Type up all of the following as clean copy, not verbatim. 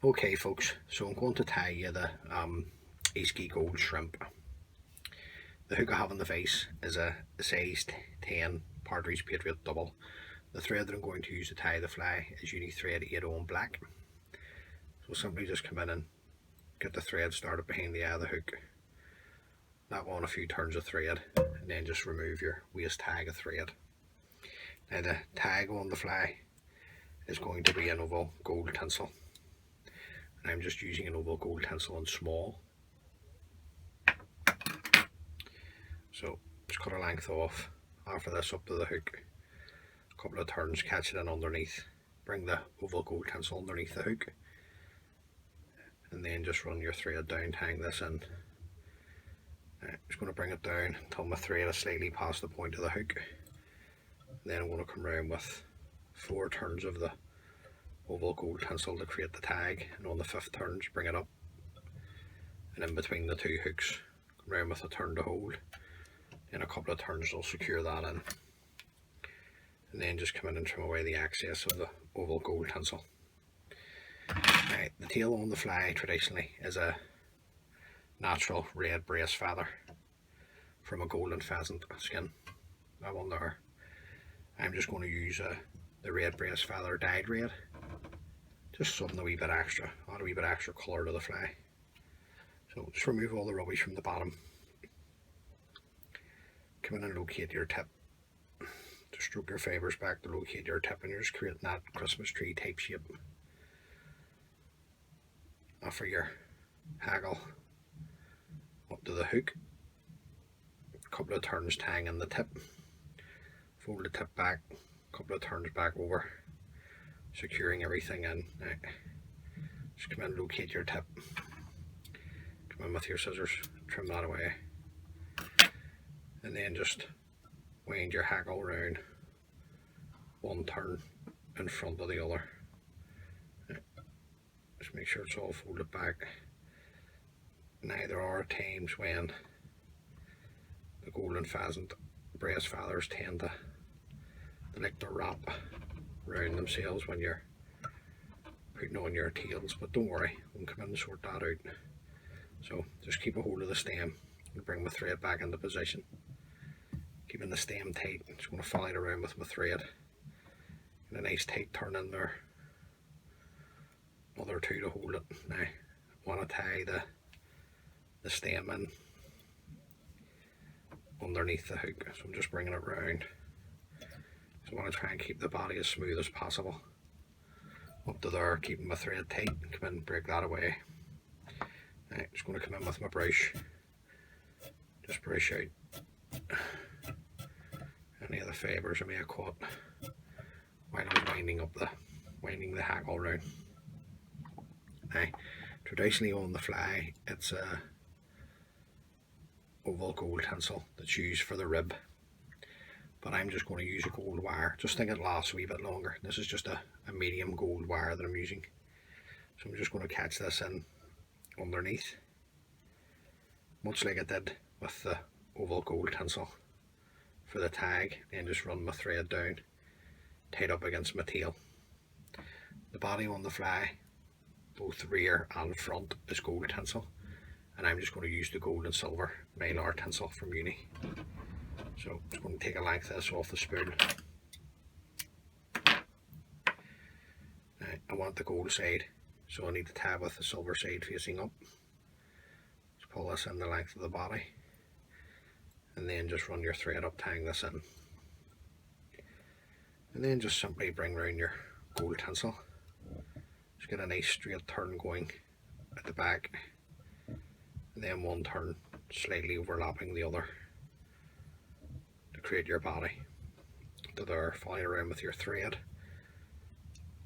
Okay folks, so I'm going to tie you the Easkey Gold Shrimp. The hook I have on the face is a size 10 Partridge Patriot double. The thread that I'm going to use to tie the fly is Uni Thread 80 black. So simply just come in and get the thread started behind the eye of the hook. That one a few turns of thread and then just remove your waist tag of thread. Now the tag on the fly is going to be an oval gold tinsel. I'm just using an oval gold tinsel in small. So just cut a length off after this up to the hook, a couple of turns, catch it in underneath, bring the oval gold tinsel underneath the hook, and then just run your thread down, hang this in. I'm just going to bring it down until my thread is slightly past the point of the hook. And then I'm going to come around with 4 turns of the oval gold tinsel to create the tag, and on the 5th turn just bring it up, and in between the 2 hooks come around with a turn to hold, and a couple of turns will secure that in, and then just come in and trim away the excess of the oval gold tinsel. Right, the tail on the fly traditionally is a natural red brace feather from a golden pheasant skin. That one there. I'm just going to use the red brace feather dyed red, just something a wee bit extra, add a wee bit extra colour to the fly. So just remove all the rubbish from the bottom, come in and locate your tip, just stroke your fibres back to locate your tip, and you're just creating that Christmas tree type shape. After your hackle up to the hook, a couple of turns tying in the tip, fold the tip back, a couple of turns back over, securing everything in. Now, just come in and locate your tip, come in with your scissors, trim that away, and then just wind your hackle round one turn in front of the other. Just make sure it's all folded back. Now there are times when the golden pheasant brace feathers tend to like to wrap around themselves when you're putting on your tails, but don't worry, we'll come in and sort that out. So just keep a hold of the stem and bring my thread back into position, keeping the stem tight. I'm just going to follow it around with my thread, and a nice tight turn in there, another 2 to hold it. Now I want to tie the stem in underneath the hook, so I'm just bringing it round. So I want to try and keep the body as smooth as possible up to there, keeping my thread tight. Come in and break that away. Now, I'm just going to come in with my brush, just brush out any of the fibres I may have caught while I was winding the hackle round. Now, traditionally on the fly, it's a oval gold tinsel that's used for the rib, but I'm just going to use a gold wire. Just think it lasts a wee bit longer. This is just a medium gold wire that I'm using. So I'm just going to catch this in underneath, much like I did with the oval gold tinsel for the tag, and just run my thread down, tied up against my tail. The body on the fly, both rear and front, is gold tinsel, and I'm just going to use the gold and silver mylar tinsel from Uni. So I'm just going to take a length of this off the spool. Now, I want the gold side, so I need to tab with the silver side facing up. Just pull this in the length of the body, and then just run your thread up, tying this in. And then just simply bring round your gold tinsel. Just get a nice straight turn going at the back, and then one turn slightly overlapping the other to create your body. To there, follow around with your thread.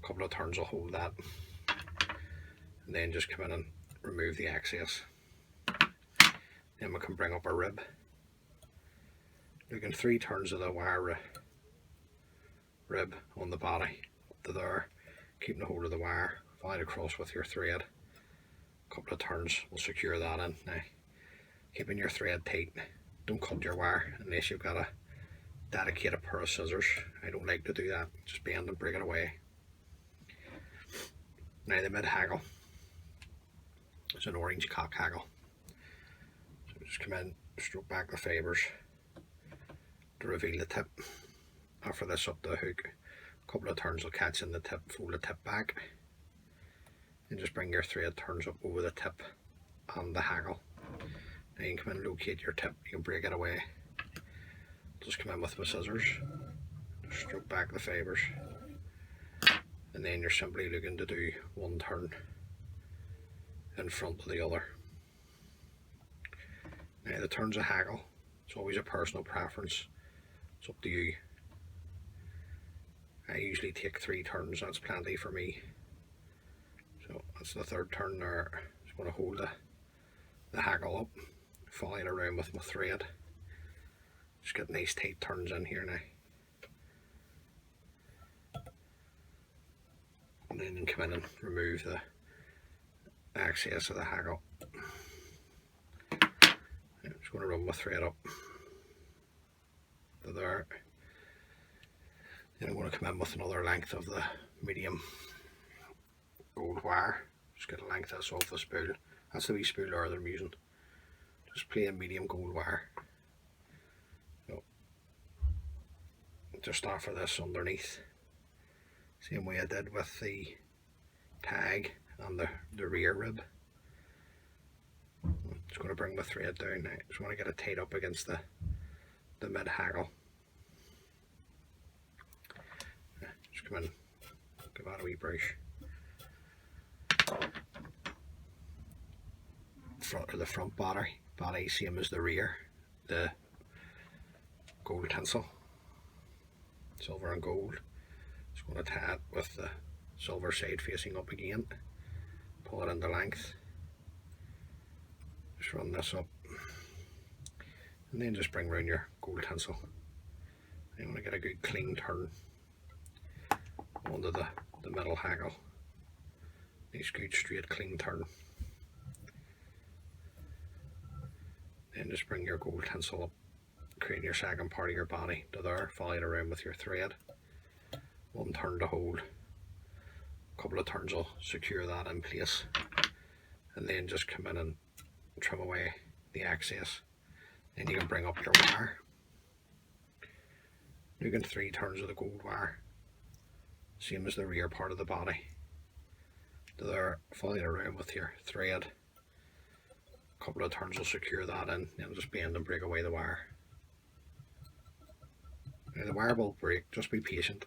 A couple of turns will hold that, and then just come in and remove the excess. Then we can bring up a rib. Looking 3 turns of the wire rib on the body up to there, keeping a hold of the wire, follow it across with your thread. A couple of turns will secure that in. Now, keeping your thread tight, don't cut your wire unless you've got a dedicated pair of scissors. I don't like to do that, just bend and break it away. Now the mid hackle, It's an orange cock hackle. So just come in, stroke back the fibres to reveal the tip. After this, up the hook, a couple of turns will catch in the tip, fold the tip back, and just bring your thread turns up over the tip and the hackle. Now you can come in and locate your tip, you can break it away. Just come in with my scissors, stroke back the fibres, and then you're simply looking to do one turn in front of the other. Now the turn's a hackle, it's always a personal preference, it's up to you. I usually take 3 turns, that's plenty for me. So that's the third turn there. Just going to hold the hackle up, follow it around with my thread. Just get nice tight turns in here now. And then come in and remove the excess of the hackle. I'm just going to run my thread up to there. Then I'm going to come in with another length of the medium gold wire. Just get a length of this off the spool. That's the wee spool there that I'm using. Just plain medium gold wire. So, just offer this underneath. Same way I did with the tag and the rear rib. I'm just going to bring my thread down now. Just want to get it tied up against the mid hackle. Just come in, give that a wee brush. The front body same as the rear, the gold tinsel, silver and gold. Just going to tie it with the silver side facing up again, pull it into length, just run this up, and then just bring round your gold tinsel. You want to get a good clean turn onto the middle hackle. Nice good straight clean turn. Then just bring your gold tinsel up, create your second part of your body to there, follow it around with your thread. One turn to hold, a couple of turns will secure that in place, and then just come in and trim away the excess. Then you can bring up your wire. You get 3 turns of the gold wire, same as the rear part of the body. To there, follow it around with your thread. A couple of turns will secure that in, then just bend and break away the wire. Now the wire will break, just be patient.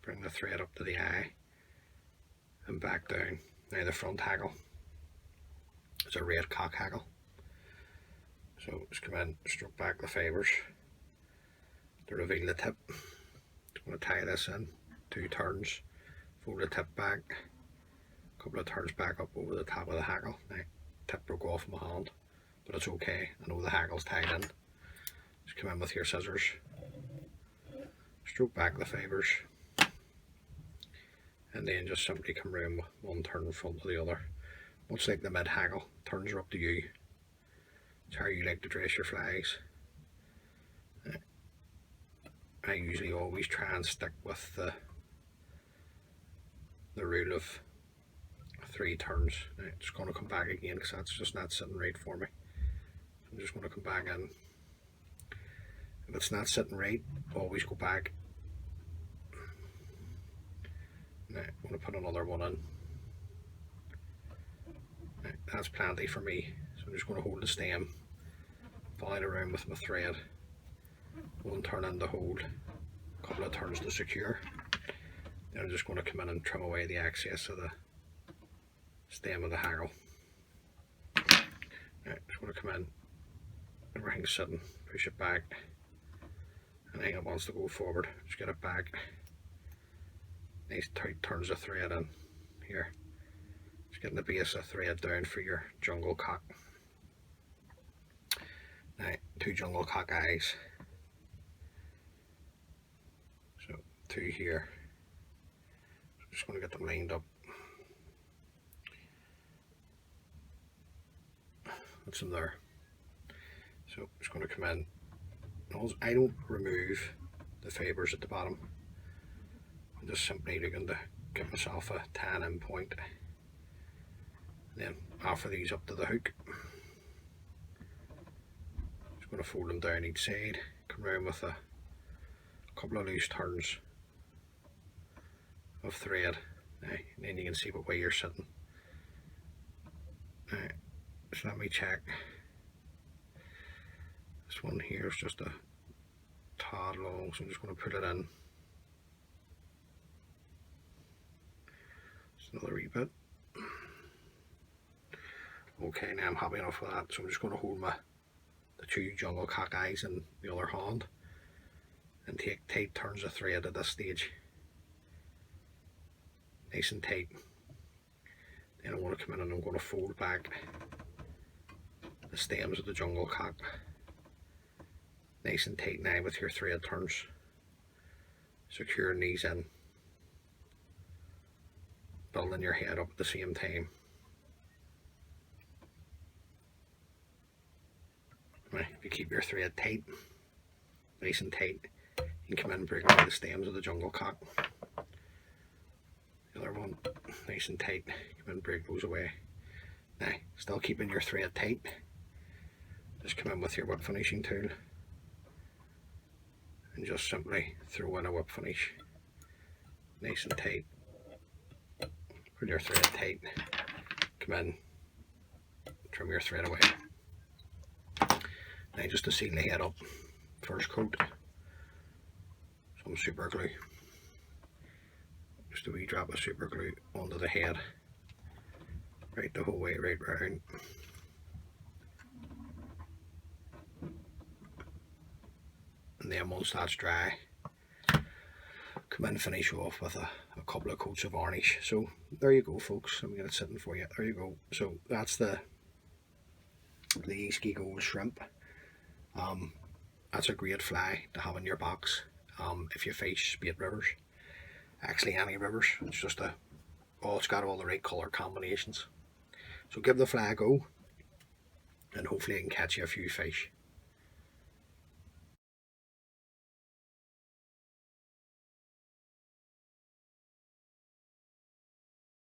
Bring the thread up to the eye and back down. Now the front hackle is a red cock hackle. So just come in, stroke back the fibres to reveal the tip. Just going to tie this in, 2 turns, fold the tip back, a couple of turns back up over the top of the hackle. Now, tip broke off my hand, but it's okay, I know the hackle's tied in. Just come in with your scissors, stroke back the fibres, and then just simply come around with one turn in front of the other. Much like the mid hackle, turns are up to you. It's how you like to dress your flags. I usually always try and stick with the rule of 3 turns. Now, I'm just going to come back again because that's just not sitting right for me. I'm just going to come back in. If it's not sitting right, always go back. Now, I'm going to put another one in. Now, that's plenty for me. So I'm just going to hold the stem, follow it around with my thread, one turn in to hold, a couple of turns to secure. Then I'm just going to come in and trim away the excess of the stem of the hackle. Now, just going to come in, everything's sitting, push it back. Anything that wants to go forward, just get it back. Nice tight turns of thread in here. Just getting the base of thread down for your jungle cock. Now, 2 jungle cock eyes. So 2 here. So just going to get them lined up. That's them there. So I'm just going to come in. I don't remove the fibres at the bottom. I'm just simply looking to give myself a tan in point. Then offer these up to the hook. Just going to fold them down each side, come around with a couple of loose turns of thread. And then you can see what way you're sitting. So let me check. This one here is just a tad long, so I'm just going to put it in. Just another wee bit. Okay, now I'm happy enough with that, so I'm just going to hold the two jungle cock eyes in the other hand and take tight turns of thread at this stage. Nice and tight. Then I want to come in and I'm going to fold back the stems of the jungle cock. Nice and tight now with your thread turns. Securing these in. Building your head up at the same time. Right, if you keep your thread tight, nice and tight, you can come in and break away the stems of the jungle cock. The other one, nice and tight, come in and break those away. Now, still keeping your thread tight, just come in with your whip finishing tool and just simply throw in a whip finish. Nice and tight. Put your thread tight, come in, trim your thread away. Now just to seal the head up, first coat, some super glue. Just a wee drop of super glue onto the head, right the whole way right round. And then once that's dry, come in and finish off with a couple of coats of varnish. So there you go folks, let me get it sitting for you. There you go. So that's the Easkey Gold Shrimp. That's a great fly to have in your box if you fish spate rivers, actually any rivers. It's just it's got all the right colour combinations. So give the fly a go and hopefully it can catch you a few fish.